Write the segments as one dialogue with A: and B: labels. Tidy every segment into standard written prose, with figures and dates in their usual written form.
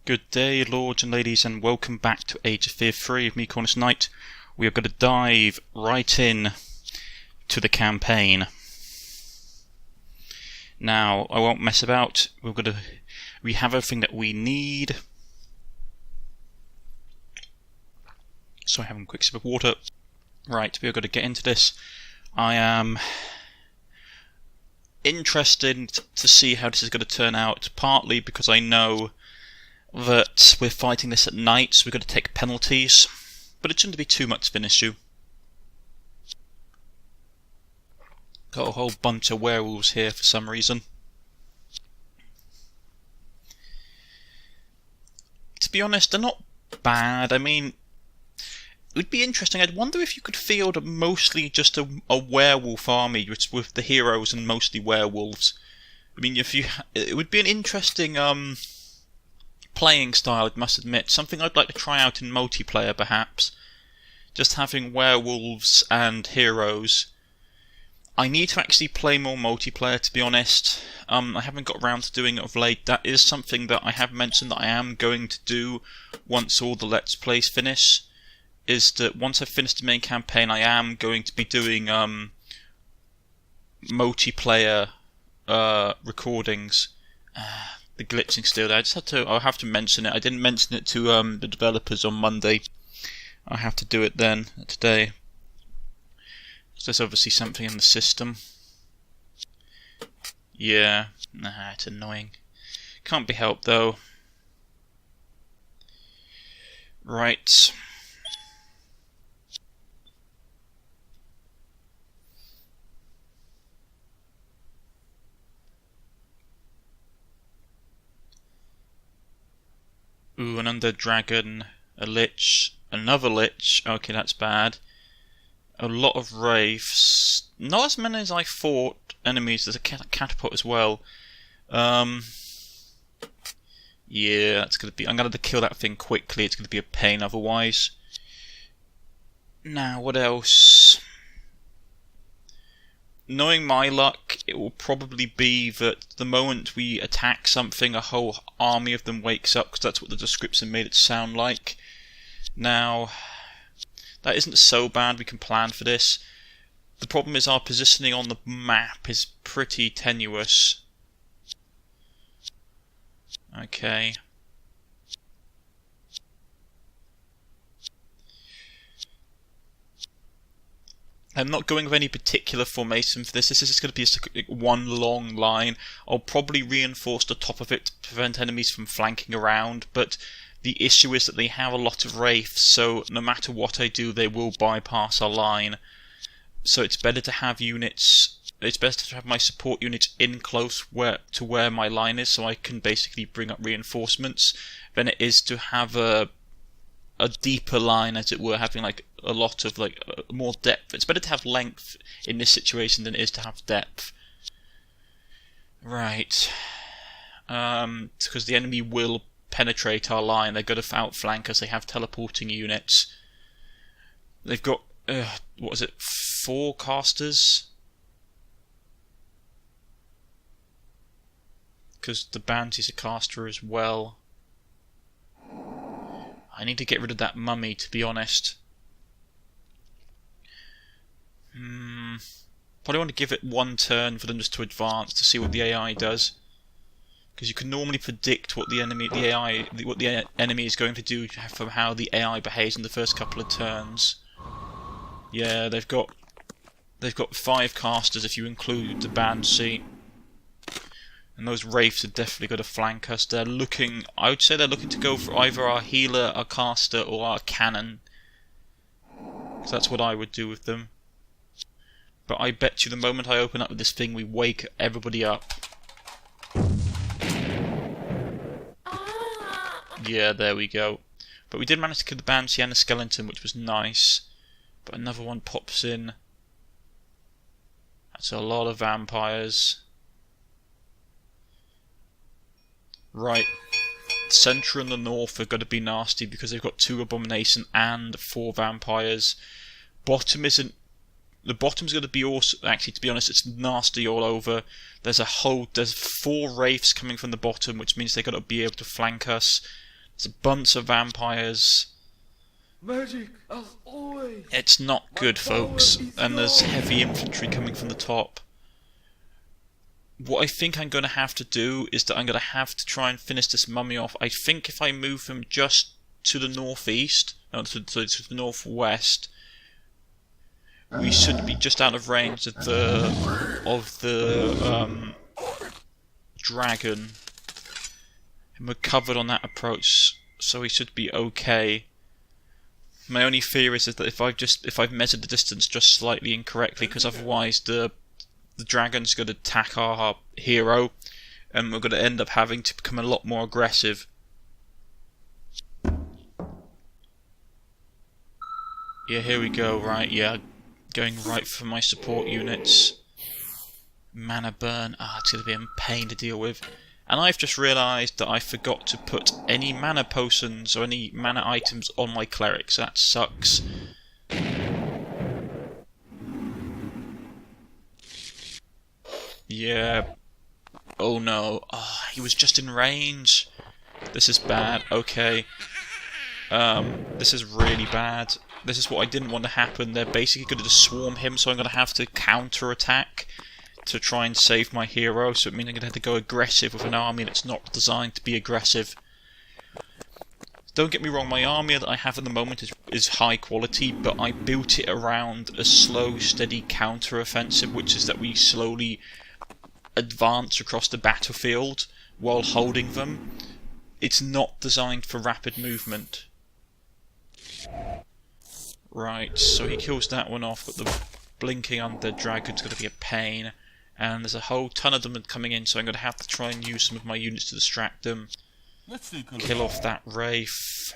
A: Good day, lords and ladies, and welcome back to Age of Fear 3 of me, Cornish-Knight. We are going to dive right in to the campaign. Now, I won't mess about. We have everything that we need. So I'm having a quick sip of water. Right, we are going to get into this. I am interested to see how this is going to turn out, partly because I know that we're fighting this at night, so we've got to take penalties, but it shouldn't be too much of an issue. Got a whole bunch of werewolves here for some reason. To be honest, they're not bad. I mean, it would be interesting. I'd wonder if you could field mostly just a werewolf army with the heroes and mostly werewolves. I mean, it would be an interesting playing style, I must admit. Something I'd like to try out in multiplayer, perhaps. Just having werewolves and heroes. I need to actually play more multiplayer, to be honest. I haven't got around to doing it of late. That is something that I have mentioned that I am going to do once all the Let's Plays finish. Is that once I've finished the main campaign, I am going to be doing multiplayer recordings. The glitching still there. I'll have to mention it. I didn't mention it to the developers on Monday. I have to do it then, today. So there's obviously something in the system. Yeah, it's annoying. Can't be helped though. Right. Ooh, an undead dragon, a lich, another lich. Okay, that's bad. A lot of wraiths. Not as many as I thought. Enemies. There's a catapult as well. Yeah, that's gonna be. I'm gonna have to kill that thing quickly. It's gonna be a pain otherwise. Now, what else? Knowing my luck, it will probably be that the moment we attack something, a whole army of them wakes up, because that's what the description made it sound like. Now, that isn't so bad, we can plan for this. The problem is our positioning on the map is pretty tenuous. Okay. I'm not going with any particular formation for this. This is just going to be just one long line. I'll probably reinforce the top of it to prevent enemies from flanking around, but the issue is that they have a lot of wraiths, so no matter what I do, they will bypass our line. So it's better to have units. It's better to have my support units in close to where my line is, so I can basically bring up reinforcements, than it is to have a deeper line, as it were, having like a lot of more depth. It's better to have length in this situation than it is to have depth. Right. Because the enemy will penetrate our line. They're going to outflank us. They have teleporting units. They've got what is it? 4 casters. Because the Banshee's a caster as well. I need to get rid of that mummy, to be honest. Probably want to give it one turn for them just to advance to see what the AI does, because you can normally predict what the enemy is going to do from how the AI behaves in the first couple of turns. Yeah, they've got 5 casters if you include the Banshee. And those wraiths are definitely going to flank us. I would say they're looking to go for either our healer, our caster, or our cannon. Because that's what I would do with them. But I bet you the moment I open up with this thing, we wake everybody up. Yeah, there we go. But we did manage to kill the Banshee and the skeleton, which was nice. But another one pops in. That's a lot of vampires. Right, centre and the north are going to be nasty because they've got 2 abomination and 4 vampires. The bottom's going to be also, actually, to be honest, it's nasty all over. There's 4 wraiths coming from the bottom, which means they're going to be able to flank us. There's a bunch of vampires.
B: Magic, as always.
A: It's not good, folks. And there's heavy infantry coming from the top. What I think I'm going to have to do is that I'm going to have to try and finish this mummy off. I think if I move him just to the northeast, no, to the northwest, we should be just out of range of the dragon. And we're covered on that approach, so we should be okay. My only fear is that if I've measured the distance just slightly incorrectly, because otherwise the dragon's going to attack our hero, and we're going to end up having to become a lot more aggressive. Yeah, here we go, right, yeah. Going right for my support units. Mana burn, it's going to be a pain to deal with. And I've just realised that I forgot to put any mana potions or any mana items on my cleric, so that sucks. Yeah. Oh no. Oh, he was just in range. This is bad. Okay. This is really bad. This is what I didn't want to happen. They're basically going to just swarm him, so I'm going to have to counter-attack to try and save my hero. So it means I'm going to have to go aggressive with an army that's not designed to be aggressive. Don't get me wrong, my army that I have at the moment is high quality, but I built it around a slow, steady counter-offensive, which is that we slowly advance across the battlefield while holding them. It's not designed for rapid movement. Right, so he kills that one off, but the blinking undead dragon's going to be a pain. And there's a whole ton of them coming in, so I'm going to have to try and use some of my units to distract them. Kill off that wraith.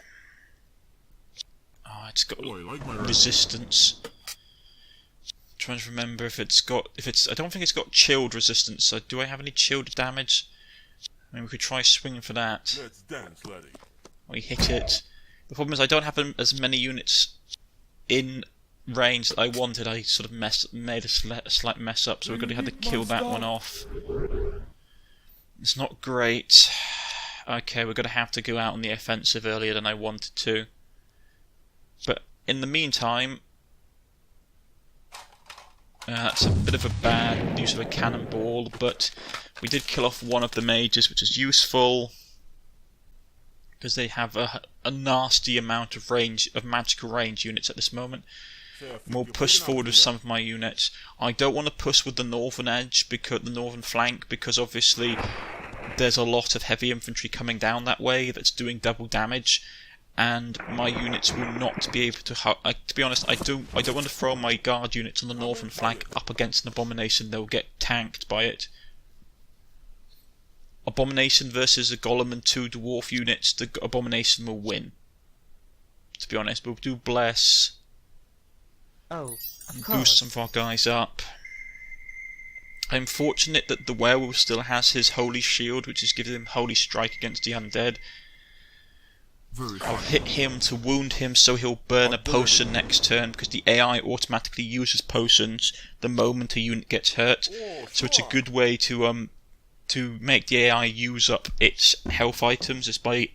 A: Oh, it's got resistance. Trying to remember if it's I don't think it's got chilled resistance. So do I have any chilled damage? I mean, we could try swinging for that.
B: Let's dance, laddie.
A: We hit it. The problem is I don't have as many units in range that I wanted. I sort of made a slight mess up, so we're going to have to kill that one off. It's not great. Okay, we're going to have to go out on the offensive earlier than I wanted to. But in the meantime, that's a bit of a bad use of a cannonball, but we did kill off one of the mages, which is useful, because they have a nasty amount of magical range units at this moment. And we'll push forward with some of my units. I don't want to push with the northern edge, because the northern flank, because obviously there's a lot of heavy infantry coming down that way that's doing double damage, and my units will not be able to. To be honest, I don't want to throw my guard units on the northern flank up against an abomination. They'll get tanked by it. Abomination versus a golem and 2 dwarf units. The abomination will win. To be honest, we'll do bless.
C: Oh, of
A: Boost
C: course.
A: some of our guys up. I'm fortunate that the werewolf still has his holy shield, which is giving him holy strike against the undead. I'll hit him to wound him, so he'll burn a potion next turn, because the AI automatically uses potions the moment a unit gets hurt. So it's a good way to make the AI use up its health items, is by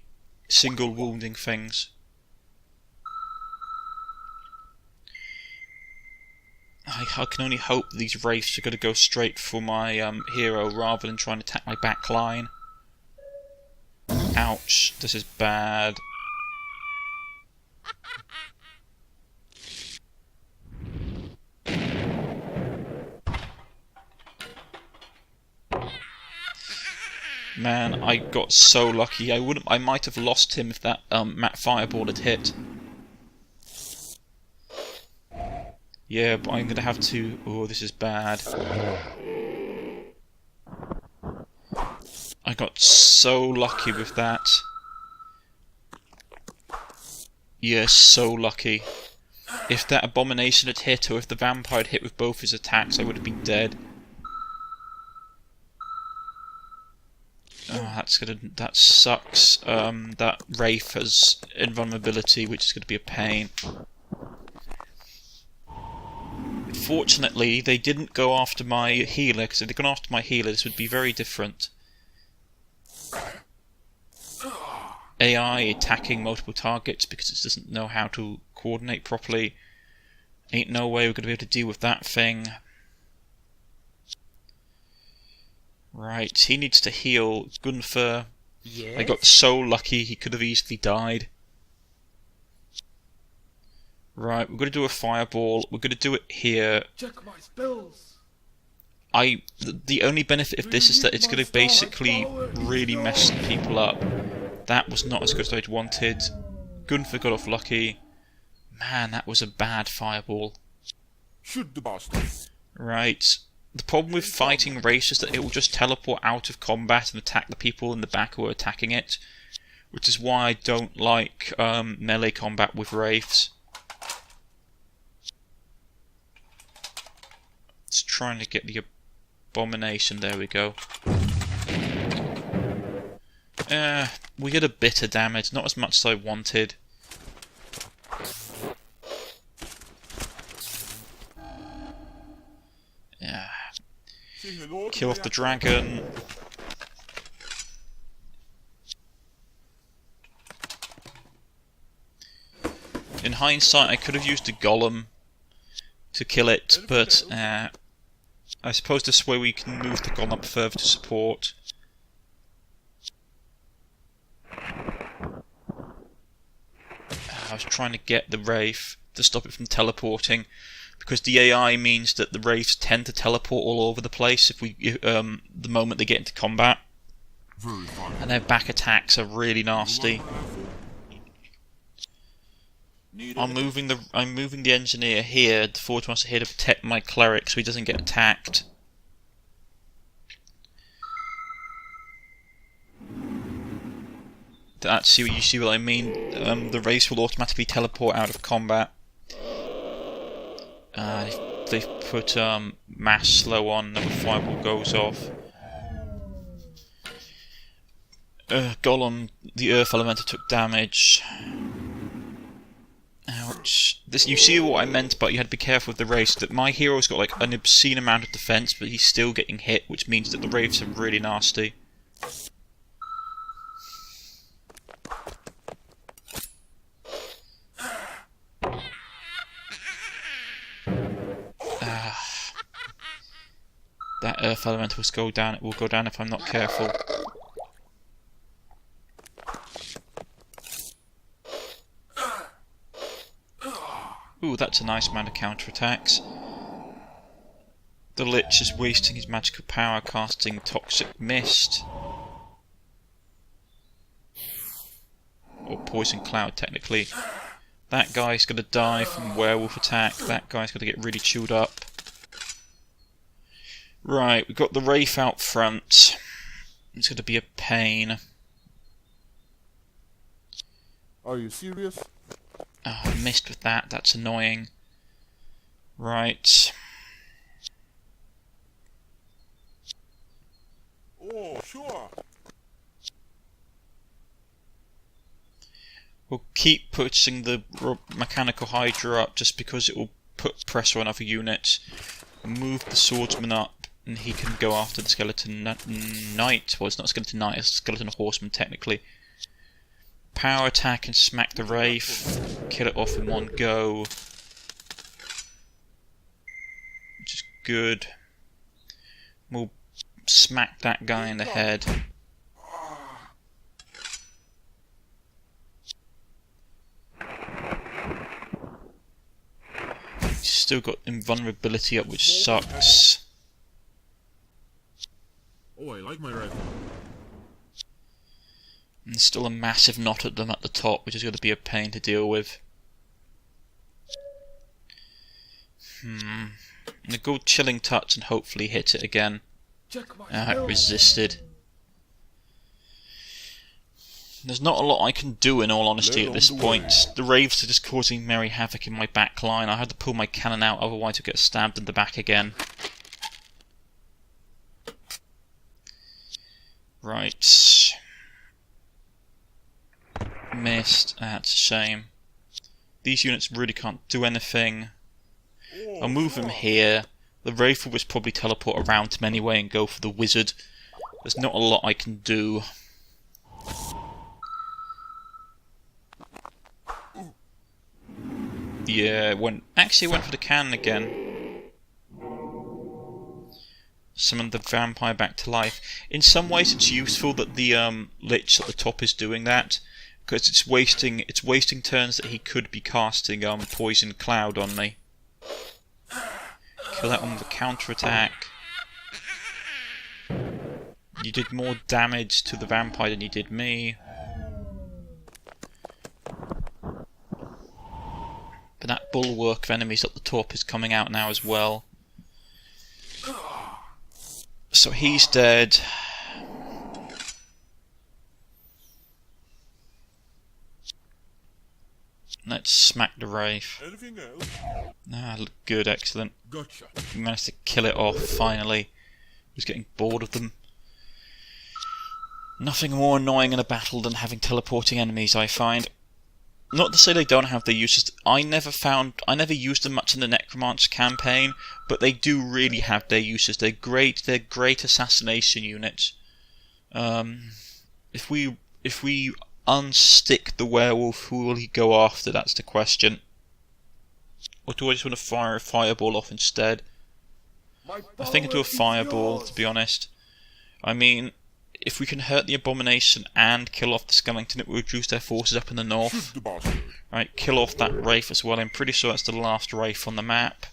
A: single wounding things. I can only hope that these wraiths are going to go straight for my hero rather than trying to attack my back line. Ouch, this is bad. Man, I got so lucky. I might have lost him if that Matt Fireball had hit. Yeah, but I'm gonna have to. Oh, this is bad. I got so lucky with that. Yeah, so lucky. If that abomination had hit, or if the vampire had hit with both his attacks, I would have been dead. Oh, that sucks. That wraith has invulnerability, which is going to be a pain. Fortunately, they didn't go after my healer, because if they'd gone after my healer, this would be very different. AI attacking multiple targets because it doesn't know how to coordinate properly. Ain't no way we're going to be able to deal with that thing. Right, he needs to heal. Gunther.
C: Yes?
A: I got so lucky, he could have easily died. Right, we're going to do a fireball. We're going to do it here.
B: Check my spells.
A: The only benefit of this is that it's going to basically really mess people up. That was not as good as I'd wanted. Gunther got off lucky. Man, that was a bad fireball.
B: Shoot the bastards.
A: Right. The problem with fighting Wraiths is that it will just teleport out of combat and attack the people in the back who are attacking it. Which is why I don't like melee combat with Wraiths. It's trying to get the abomination. There we go. We did a bit of damage, not as much as I wanted. Yeah. Kill off the dragon. In hindsight, I could have used a golem to kill it, but I suppose this way we can move the golem up further to support. I was trying to get the Wraith to stop it from teleporting, because the AI means that the Wraiths tend to teleport all over the place if the moment they get into combat, and their back attacks are really nasty. I'm moving the engineer here, the forge master here, to protect my cleric so he doesn't get attacked. You see what I mean? The Wraiths will automatically teleport out of combat. They've put mass slow on, and the fireball goes off. Golem, the Earth Elemental, took damage. Ouch. You see what I meant, but you had to be careful with the Wraiths, that my hero's got like an obscene amount of defense, but he's still getting hit, which means that the Wraiths are really nasty. That Earth Elemental will go down. It will go down if I'm not careful. Ooh, that's a nice amount of counterattacks. The Lich is wasting his magical power casting Toxic Mist. Or Poison Cloud, technically. That guy's gonna die from Werewolf attack. That guy's gonna get really chewed up. Right, we've got the Wraith out front. It's gonna be a pain.
B: Are you serious?
A: Oh, I missed with that. That's annoying. Right.
B: Oh, sure.
A: We'll keep pushing the mechanical Hydra up just because it will put pressure on other units. Move the swordsman up, and he can go after the skeleton knight. Well, it's not a skeleton knight, it's a skeleton horseman technically. Power attack and smack the Wraith. Kill it off in one go. Which is good. We'll smack that guy in the head. He's still got invulnerability up, which sucks.
B: Oh, I like my rifle.
A: And there's still a massive knot at them at the top, which is going to be a pain to deal with. I'm going to go Chilling Touch and hopefully hit it again. It resisted. There's not a lot I can do, in all honesty, at this point. The Wraiths are just causing merry havoc in my back line. I had to pull my cannon out, otherwise I'd get stabbed in the back again. Right. Missed. That's a shame. These units really can't do anything. I'll move them here. The Wraith will probably teleport around him anyway and go for the wizard. There's not a lot I can do. Yeah, actually went for the cannon again. Summoned the vampire back to life. In some ways, it's useful that the lich at the top is doing that, because it's wasting turns that he could be casting poison cloud on me. Kill that one with a counter-attack. You did more damage to the vampire than you did me. But that bulwark of enemies at the top is coming out now as well. So he's dead. Let's smack the Wraith.
B: Anything else?
A: Ah, good, excellent.
B: Gotcha.
A: We managed to kill it off, finally. I was getting bored of them. Nothing more annoying in a battle than having teleporting enemies, I find. Not to say they don't have their uses. I never used them much in the Necromancer campaign, but they do really have their uses. They're great assassination units. If we unstick the werewolf, who will he go after? That's the question. Or do I just want to fire a fireball off instead? I think I'll do a fireball, to be honest. I mean, if we can hurt the Abomination and kill off the Skellington, it will reduce their forces up in the north. Right, kill off that Wraith as well. I'm pretty sure that's the last Wraith on the map.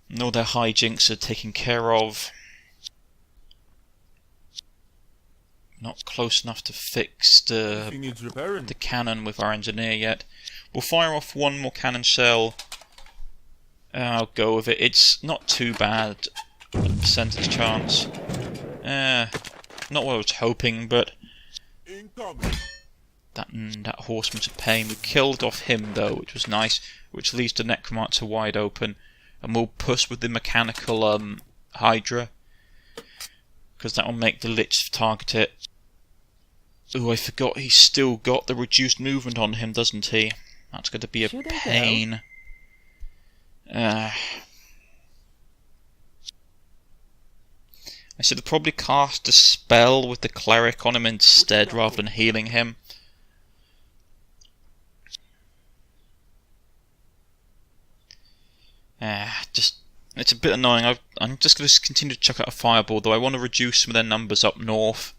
A: And all their hijinks are taken care of. Not close enough to fix the cannon with our engineer yet. We'll fire off one more cannon shell. I'll go with it. It's not too bad, a percentage chance. Not what I was hoping, but that horseman's a pain. We killed off him though, which was nice, which leaves the Necromancer wide open, and we'll push with the mechanical Hydra, because that will make the Lich target it. Oh, I forgot he's still got the reduced movement on him, doesn't he? That's going to be a pain. I should have probably cast a spell with the cleric on him instead, rather than healing him. It's a bit annoying. I'm just going to continue to chuck out a fireball, though I want to reduce some of their numbers up north.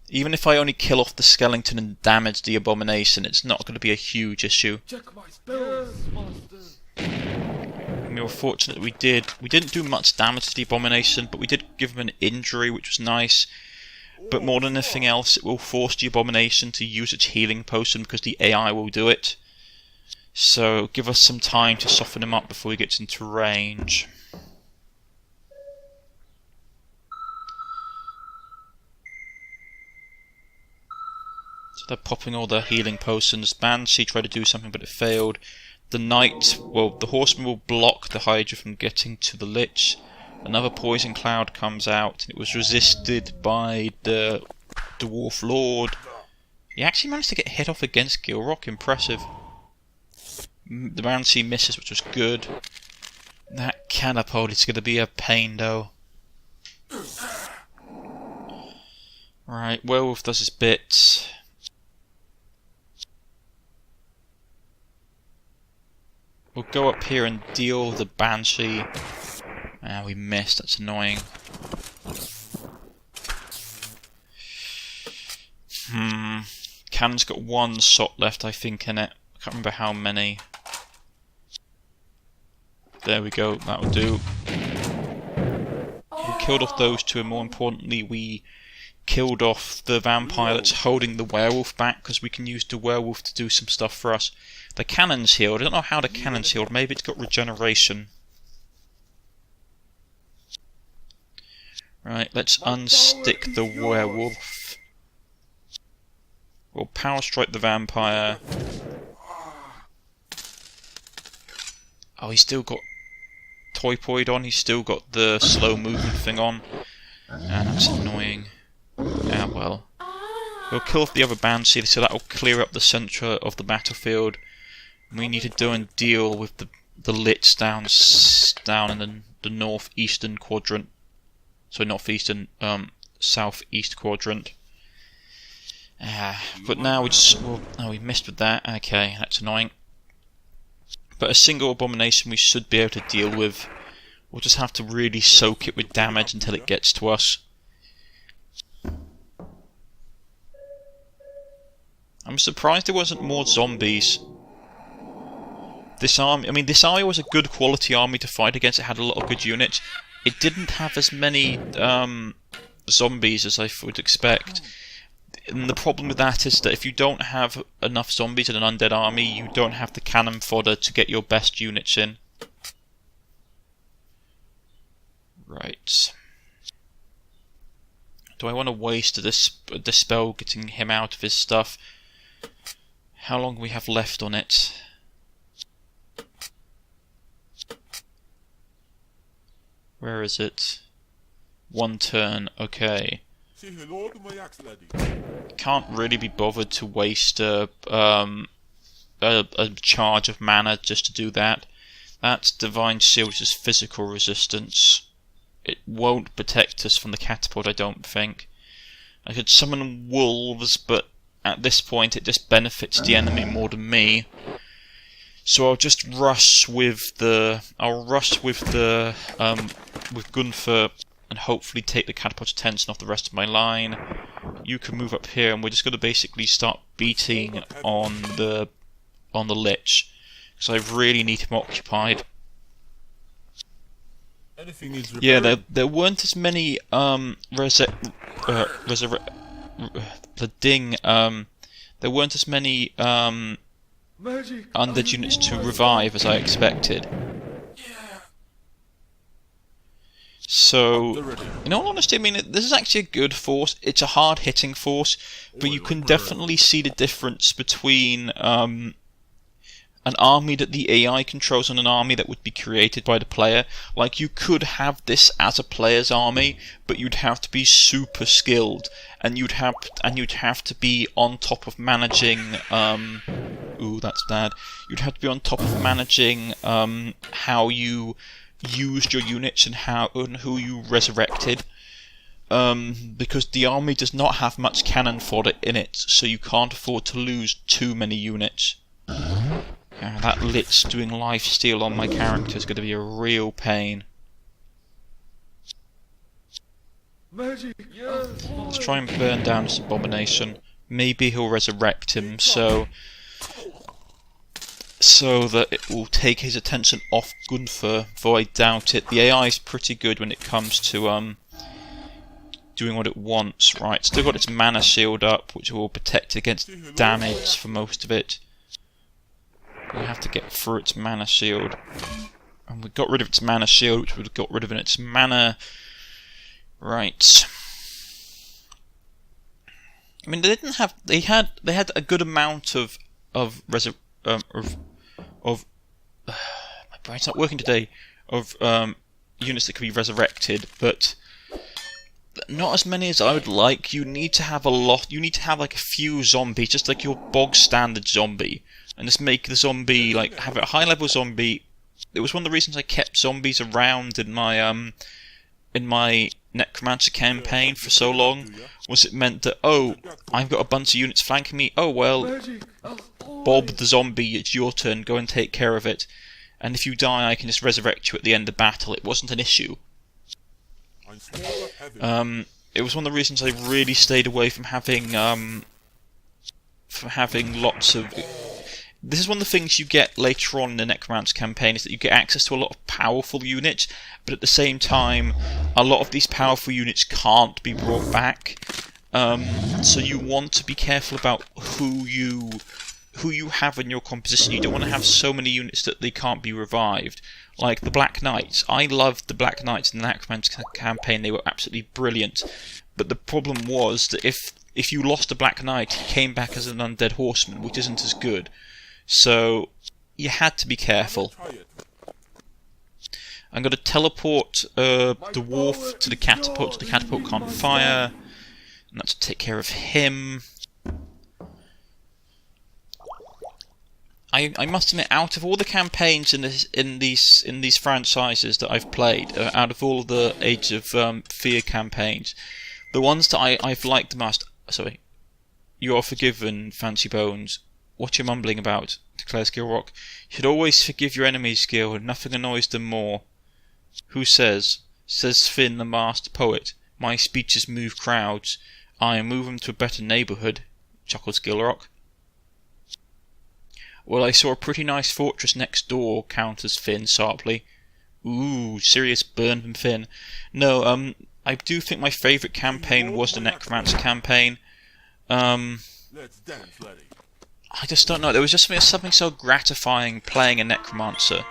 A: Even if I only kill off the Skellington and damage the Abomination, it's not going to be a huge issue.
C: Check my spells, master.
A: We were fortunate that we didn't do much damage to the Abomination, but we did give him an injury, which was nice. But more than anything else, it will force the Abomination to use its healing potion, because the AI will do it. So give us some time to soften him up before he gets into range. So they're popping all their healing potions. Banshee tried to do something, but it failed. The Knight, well, the Horseman will block the Hydra from getting to the Lich. Another poison cloud comes out. It was resisted by the Dwarf Lord. He actually managed to get hit off against Gilrock. Impressive. The Banshee misses, which was good. That catapult is going to be a pain, though. Right, Werewolf does his bit. We'll go up here and deal the Banshee. We missed, that's annoying. Cannon's got one shot left, I think, in it. I can't remember how many. There we go, that'll do. We killed off those two, and more importantly, we killed off the vampire that's holding the werewolf back, because we can use the werewolf to do some stuff for us. The cannon's healed. I don't know how the cannon's healed. Maybe it's got regeneration. Right, let's unstick the werewolf. We'll power strike the vampire. Oh, he's still got Toypoid on. He's still got the slow movement thing on. And that's annoying. Yeah, well. We'll kill off the other Banshee, so that'll clear up the centre of the battlefield. We need to do and deal with the Lich down in the northeastern quadrant. So northeastern, southeast quadrant. But now we just... Well, oh, we missed with that. Okay, that's annoying. But a single abomination we should be able to deal with. We'll just have to really soak it with damage until it gets to us. I'm surprised there wasn't more zombies. This army, this army was a good quality army to fight against. It had a lot of good units. It didn't have as many zombies as I would expect. And the problem with that is that if you don't have enough zombies in an undead army, you don't have the cannon fodder to get your best units in. Right. Do I want to waste a dispel getting him out of his stuff? How long do we have left on it? Where is it? 1 turn, okay.
B: Say hello to my axe lady.
A: Can't really be bothered to waste a charge of mana just to do that. That's Divine Shield, which is physical resistance. It won't protect us from the catapult, I don't think. I could summon wolves, but at this point it just benefits the enemy more than me. So I'll just rush with the with Gunther and hopefully take the catapult's attention off the rest of my line. You can move up here, and we're just going to basically start beating on the Lich, because I really need him occupied.
B: Anything needs
A: Yeah,
B: repairing?
A: there weren't as many there weren't as many
C: Magic.
A: undead units to revive as I expected. So, in all honesty, this is actually a good force. It's a hard-hitting force, but you can definitely see the difference between an army that the AI controls and an army that would be created by the player. Like, you could have this as a player's army, but you'd have to be super skilled, and you'd have to be on top of managing. Ooh, that's bad. You'd have to be on top of managing how you used your units and who you resurrected, because the army does not have much cannon fodder in it, so you can't afford to lose too many units. That Lich doing lifesteal on my character is going to be a real pain.
C: Magic. Yes.
A: Let's try and burn down this abomination. Maybe he'll resurrect him, so that it will take his attention off Gunther, though I doubt it. The AI is pretty good when it comes to doing what it wants. Right, still got its mana shield up, which will protect against damage for most of it. We have to get through its mana shield. And we got rid of its mana shield, which would have got rid of its mana. Right. They didn't have. They had a good amount of my brain's not working today. Of units that could be resurrected, but not as many as I would like. You need to have a lot. You need to have like a few zombies, just like your bog standard zombie, and just make the zombie like have a high level zombie. It was one of the reasons I kept zombies around in my Necromancer campaign for so long. Was it meant that, oh, I've got a bunch of units flanking me. Oh well,
C: Magic.
A: Bob the zombie, it's your turn. Go and take care of it. And if you die, I can just resurrect you at the end of battle. It wasn't an issue.
B: I'm small but heavy.
A: It was one of the reasons I really stayed away from having lots of. This is one of the things you get later on in the Necromancer campaign, is that you get access to a lot of powerful units, but at the same time, a lot of these powerful units can't be brought back. So you want to be careful about who you have in your composition. You don't want to have so many units that they can't be revived. Like the Black Knights. I loved the Black Knights in the Necromancer campaign. They were absolutely brilliant. But the problem was that if you lost a Black Knight, he came back as an undead horseman, which isn't as good. So you had to be careful.
B: Try it.
A: I'm going to teleport the dwarf to the catapult, so the catapult can't fire. And that's to take care of him. I must admit, out of all the campaigns in these franchises that I've played, out of all the Age of Fear campaigns, the ones that I've liked the most. Sorry, You Are Forgiven, Fancy Bones, What you're mumbling about, declares Gilrock. You should always forgive your enemies, Gil. Nothing annoys them more. Who says? Says Finn, the masked poet. My speeches move crowds. I move them to a better neighbourhood, chuckles Gilrock. Well, I saw a pretty nice fortress next door, counters Finn sharply. Ooh, serious burn from Finn. No, I do think my favourite campaign was the Necromancer campaign.
B: Let's dance, laddie.
A: I just don't know. There was just something so gratifying playing a Necromancer.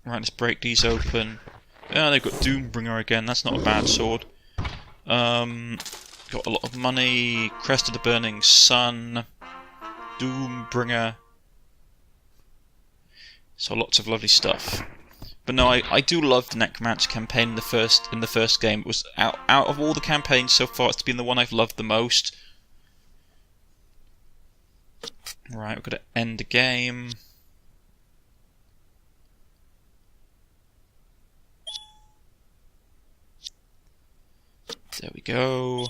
A: Right, let's break these open. Yeah, they've got Doombringer again. That's not a bad sword. Got a lot of money. Crest of the Burning Sun. Doombringer. So lots of lovely stuff. But no, I do love the Necromancer campaign in the first game. It was out of all the campaigns so far, it's been the one I've loved the most. Right, we've got to end the game. There we go.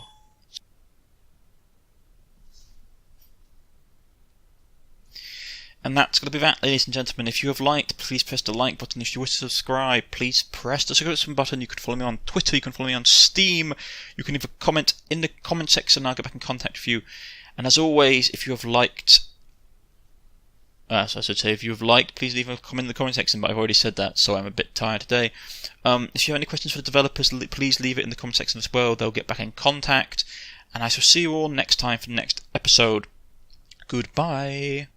A: And that's going to be that, ladies and gentlemen. If you have liked, please press the like button. If you wish to subscribe, please press the subscribe button. You can follow me on Twitter, you can follow me on Steam. You can leave a comment in the comment section and I'll get back in contact with you. And as always, if you have liked... so I should say, if you have liked, please leave a comment in the comment section, but I've already said that, so I'm a bit tired today. If you have any questions for the developers, please leave it in the comment section as well. They'll get back in contact. And I shall see you all next time for the next episode. Goodbye.